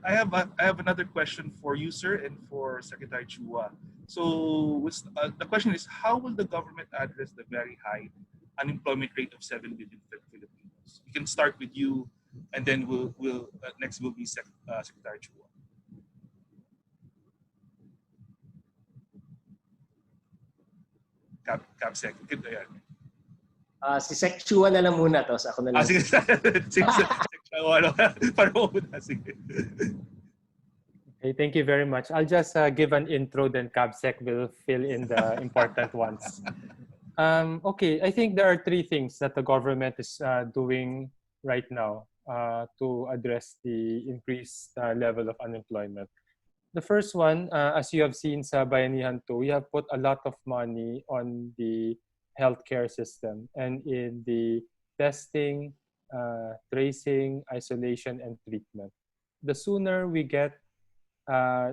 I have another question for you, sir, and for Secretary Chua. So the question is, how will the government address the very high unemployment rate of 7 million Filipinos? We can start with you, and then we'll next will be Secretary Chua. Capsec. Good, ayan. Si Sec Chua na lang muna, tapos ako na lang. Sige. Sec Chua. Parang muna, sige. Okay, thank you very much. I'll just give an intro, then Cabsec will fill in the important ones. Okay, I think there are three things that the government is doing right now to address the increased level of unemployment. The first one, as you have seen sa Bayanihan 2, we have put a lot of money on the healthcare system and in the testing, tracing, isolation, and treatment. The sooner we get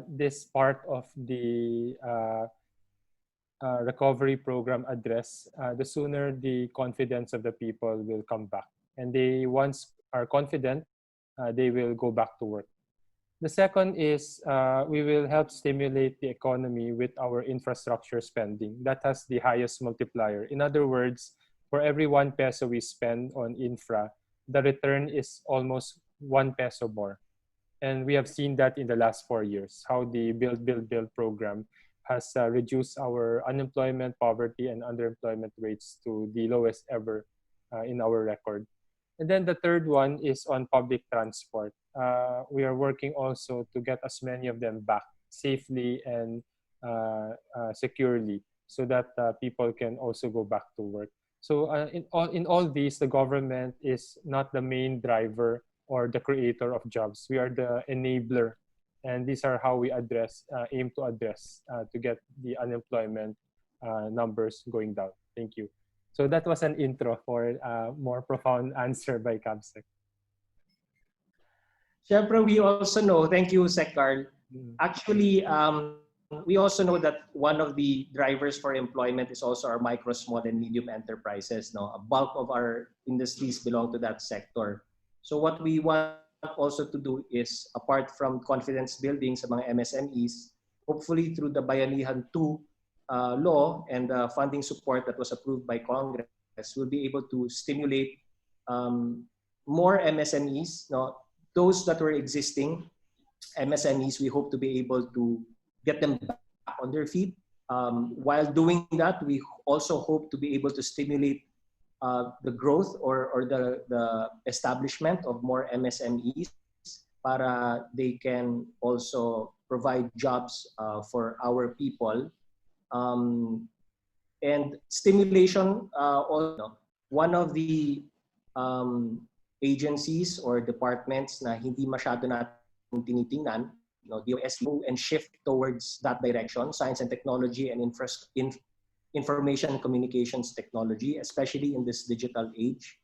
this part of the recovery program addressed, the sooner the confidence of the people will come back. And they, once are confident, they will go back to work. The second is we will help stimulate the economy with our infrastructure spending. That has the highest multiplier. In other words, for every 1 peso we spend on infra, the return is almost 1 peso more. And we have seen that in the last 4 years, how the Build, Build, Build program has reduced our unemployment, poverty, and underemployment rates to the lowest ever in our record. And then the third one is on public transport. We are working also to get as many of them back safely and securely so that people can also go back to work. So in all these, the government is not the main driver or the creator of jobs. We are the enabler. And these are how we aim to address to get the unemployment numbers going down. Thank you. So that was an intro for a more profound answer by Cabsec. Siyempre, we also know, thank you, Sec Karl. Actually, we also know that one of the drivers for employment is also our micro, small, and medium enterprises. No? A bulk of our industries belong to that sector. So what we want also to do is, apart from confidence building sa mga MSMEs, hopefully through the Bayanihan 2 law and the funding support that was approved by Congress, we'll be able to stimulate more MSMEs. No? Those that were existing MSMEs, we hope to be able to get them back on their feet. While doing that, we also hope to be able to stimulate the growth or the establishment of more MSMEs para they can also provide jobs for our people. And stimulation, also, one of the agencies or departments na hindi masyado natin tinitingnan, DOS, and shift towards that direction, science and technology and information and communications technology, especially in this digital age.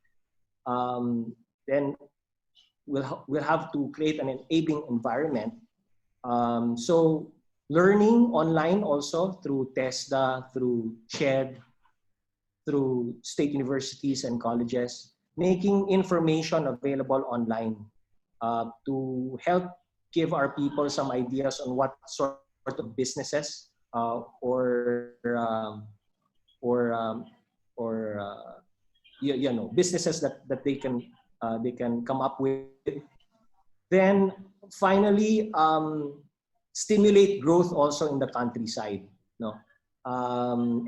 Then we'll have to create an enabling environment. So learning online also through TESDA, through CHED, through state universities and colleges, making information available online to help give our people some ideas on what sort of businesses businesses that they can come up with. Then finally, stimulate growth also in the countryside. No,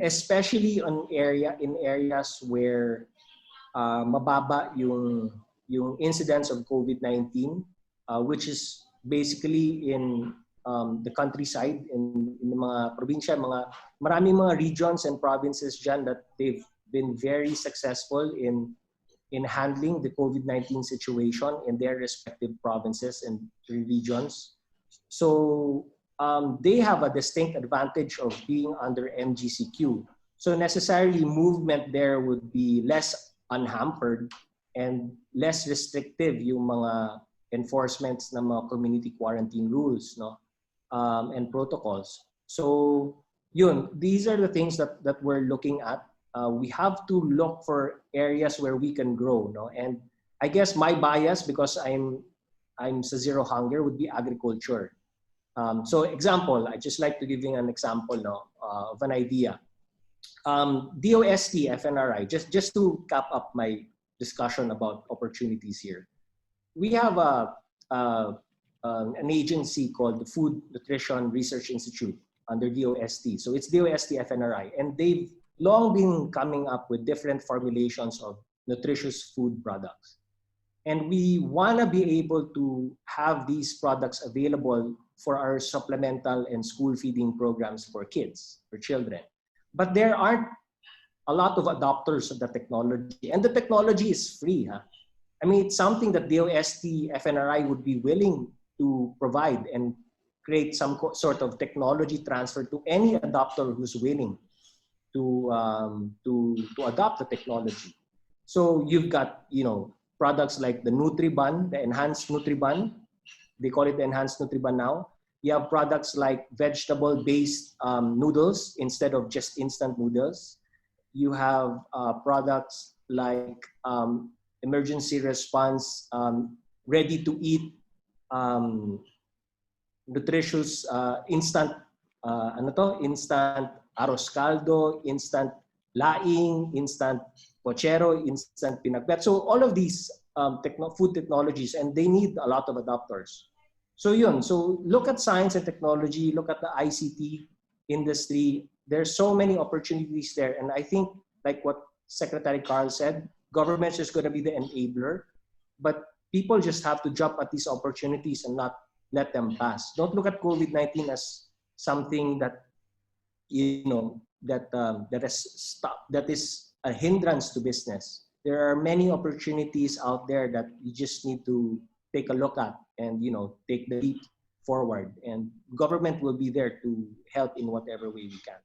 especially in areas where mababa yung incidence of COVID-19, which is basically in the countryside, in the mga probinsya, maraming mga regions and provinces dyan that they've been very successful in handling the COVID-19 situation in their respective provinces and regions. So they have a distinct advantage of being under MGCQ. So necessarily movement there would be less unhampered and less restrictive yung mga enforcements ng mga community quarantine rules, no, and protocols. So these are the things that we're looking at. We have to look for areas where we can grow, no? And I guess my bias, because I'm I'm sa zero hunger would be agriculture. So example, I just like to give you an example of an idea. DOST, FNRI, just to cap up my discussion about opportunities here. We have an agency called the Food Nutrition Research Institute under DOST. So it's DOST, FNRI, and they've long been coming up with different formulations of nutritious food products. And we want to be able to have these products available for our supplemental and school feeding programs for kids, for children. But there aren't a lot of adopters of the technology. And the technology is free. Huh? I mean, it's something that DOST, FNRI would be willing to provide and create some sort of technology transfer to any adopter who's willing to adopt the technology. So you've got, products like the NutriBun, the enhanced NutriBun. They call it the enhanced NutriBun now. You have products like vegetable-based noodles instead of just instant noodles. You have products like emergency response, ready-to-eat, nutritious, instant, instant arroz caldo, instant laing, instant pochero, instant pinakbet. So all of these food technologies, and they need a lot of adopters. So look at science and technology, look at the ICT industry. There's so many opportunities there. And I think, like what Secretary Karl said, government's just going to be the enabler, but people just have to jump at these opportunities and not let them pass. Don't look at COVID-19 as something that, that is a hindrance to business. There are many opportunities out there that you just need to take a look at and, take the leap forward. And government will be there to help in whatever way we can.